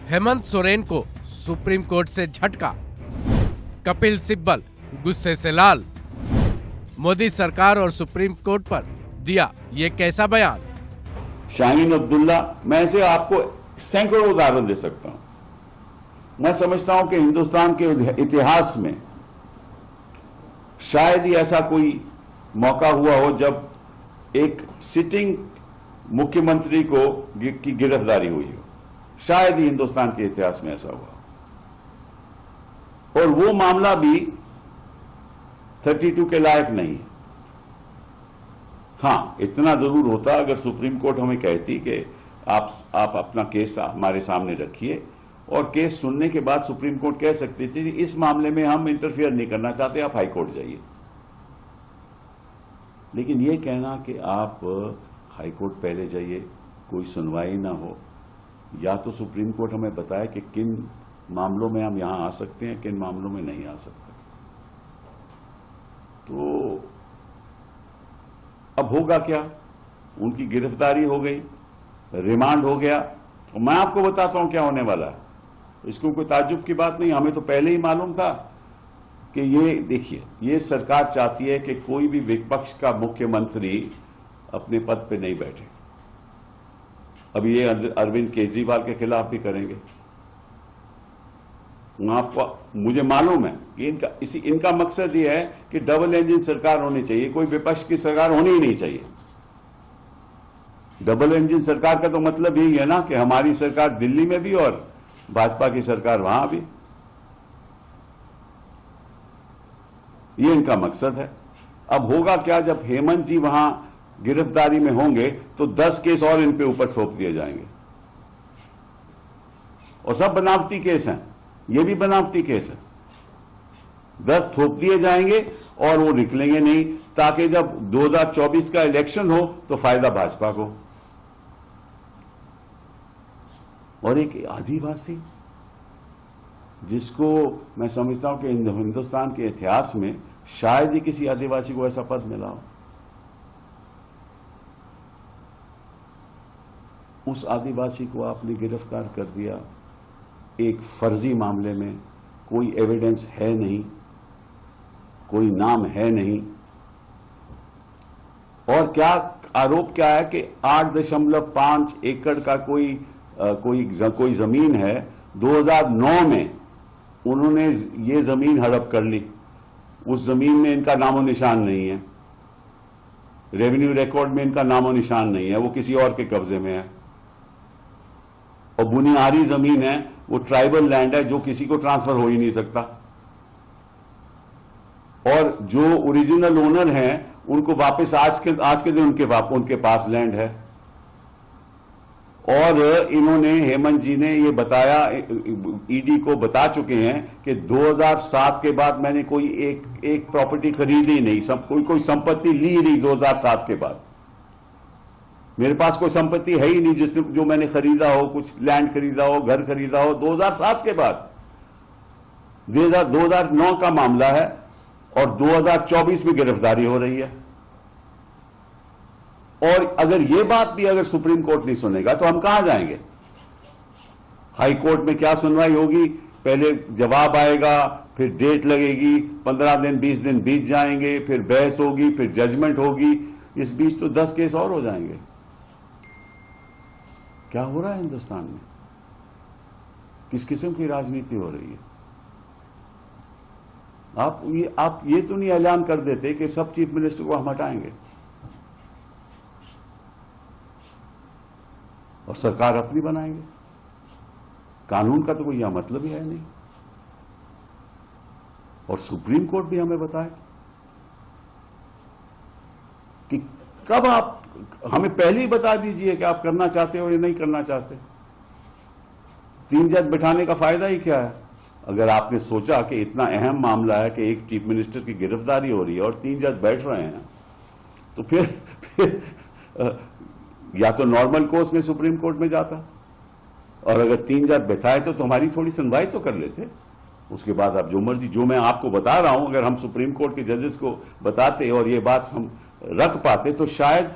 हेमंत सोरेन को supreme court से झटका, कपिल सिब्बल गुस्से से लाल। मोदी सरकार और सुप्रीम कोर्ट पर दिया ये कैसा बयान। शाहीन अब्दुल्ला, मैं ऐसे आपको सैकड़ों उदाहरण दे सकता हूं। मैं समझता हूं कि हिंदुस्तान के इतिहास में शायद ही ऐसा कोई मौका हुआ हो जब एक सिटिंग मुख्यमंत्री की गिरफ्तारी हुई हो। शायद ही हिंदुस्तान के इतिहास में ऐसा हुआ, और वो मामला भी 32 के लायक नहीं है। हां, इतना जरूर होता अगर सुप्रीम कोर्ट हमें कहती कि आप अपना केस हमारे सामने रखिए, और केस सुनने के बाद सुप्रीम कोर्ट कह सकती थी इस मामले में हम इंटरफियर नहीं करना चाहते, आप हाई कोर्ट जाइए। लेकिन यह कहना कि आप हाई कोर्ट पहले जाइए, कोई सुनवाई ना हो, या तो सुप्रीम कोर्ट हमें बताए कि किन मामलों में हम यहां आ सकते हैं, किन मामलों में नहीं आ सकते। तो अब होगा क्या? उनकी गिरफ्तारी हो गई, रिमांड हो गया, और मैं आपको बताता हूं क्या होने वाला है। इसको कोई ताज्जुब की बात नहीं, हमें तो पहले ही मालूम था कि ये देखिए, ये सरकार चाहती है कि कोई भी विपक्ष का मुख्यमंत्री अपने पद पे नहीं बैठे। अब ये अरविंद केजरीवाल के खिलाफ भी करेंगे। आपको मुझे मालूम है कि इनका मकसद ये है कि डबल इंजन सरकार होनी चाहिए, कोई विपक्ष की सरकार होनी ही नहीं चाहिए। डबल इंजन सरकार का तो मतलब यही है ना कि हमारी सरकार दिल्ली में भी और भाजपा की सरकार वहां भी। ये इनका मकसद है। अब होगा क्या, जब हेमंत जी वहां गिरफ्तारी में होंगे तो 10 केस और इन पे ऊपर थोप दिए जाएंगे, और सब बनावटी केस हैं। ये भी बनावटी केस है। 10 थोप दिए जाएंगे और वो निकलेंगे नहीं, ताकि जब 2024 का इलेक्शन हो तो फायदा भाजपा को। और एक आदिवासी, जिसको मैं समझता हूं कि हिंदुस्तान के इतिहास में शायद ही किसी आदिवासी को ऐसा पद मिला हो, उस आदिवासी को आपने गिरफ्तार कर दिया एक फर्जी मामले में। कोई एविडेंस है नहीं, कोई नाम है नहीं, और क्या आरोप क्या है कि 8.5 एकड़ का कोई जमीन है। 2009 में उन्होंने ये जमीन हड़प कर ली। उस जमीन में इनका नामो निशान नहीं है, रेवेन्यू रिकॉर्ड में इनका नामो निशान नहीं है, वो किसी और के कब्जे में है। और बुनियादी जमीन है, वो ट्राइबल लैंड है जो किसी को ट्रांसफर हो ही नहीं सकता। और जो ओरिजिनल ओनर हैं उनको वापस आज के दिन उनके पास लैंड है। और इन्होंने, हेमंत जी ने ये बताया, ईडी को बता चुके हैं कि 2007 के बाद मैंने कोई एक प्रॉपर्टी खरीदी नहीं, कोई संपत्ति ली नहीं। 2007 के बाद मेरे पास कोई संपत्ति है ही नहीं जो मैंने खरीदा हो, कुछ लैंड खरीदा हो, घर खरीदा हो 2007 के बाद। 2009 का मामला है और 2024 में गिरफ्तारी हो रही है। और अगर ये बात भी अगर सुप्रीम कोर्ट नहीं सुनेगा तो हम कहां जाएंगे? हाई कोर्ट में क्या सुनवाई होगी? पहले जवाब आएगा, फिर डेट लगेगी, 15 दिन 20 दिन बीत जाएंगे, फिर बहस होगी, फिर जजमेंट होगी। इस बीच तो 10 केस और हो जाएंगे। क्या हो रहा है हिंदुस्तान में? किस किस्म की राजनीति हो रही है? आप ये तो नहीं ऐलान कर देते कि सब चीफ मिनिस्टर को हम हटाएंगे, और सरकार अपनी बनाएंगे। कानून का तो कोई यह मतलब ही है नहीं। और सुप्रीम कोर्ट भी हमें बताए कि कब आप, हमें पहले ही बता दीजिए कि आप करना चाहते हो या नहीं करना चाहते। 3 जज बिठाने का फायदा ही क्या है? अगर आपने सोचा कि इतना अहम मामला है कि एक चीफ मिनिस्टर की गिरफ्तारी हो रही है और 3 जज बैठ रहे हैं, तो फिर या तो नॉर्मल कोर्स में सुप्रीम कोर्ट में जाता, और अगर 3 जज बैठाए तो तुम्हारी थोड़ी सुनवाई तो कर लेते। उसके बाद आप जो मर्जी, जो मैं आपको बता रहा हूं, अगर हम सुप्रीम कोर्ट के जजेस को बताते और ये बात हम रख पाते तो शायद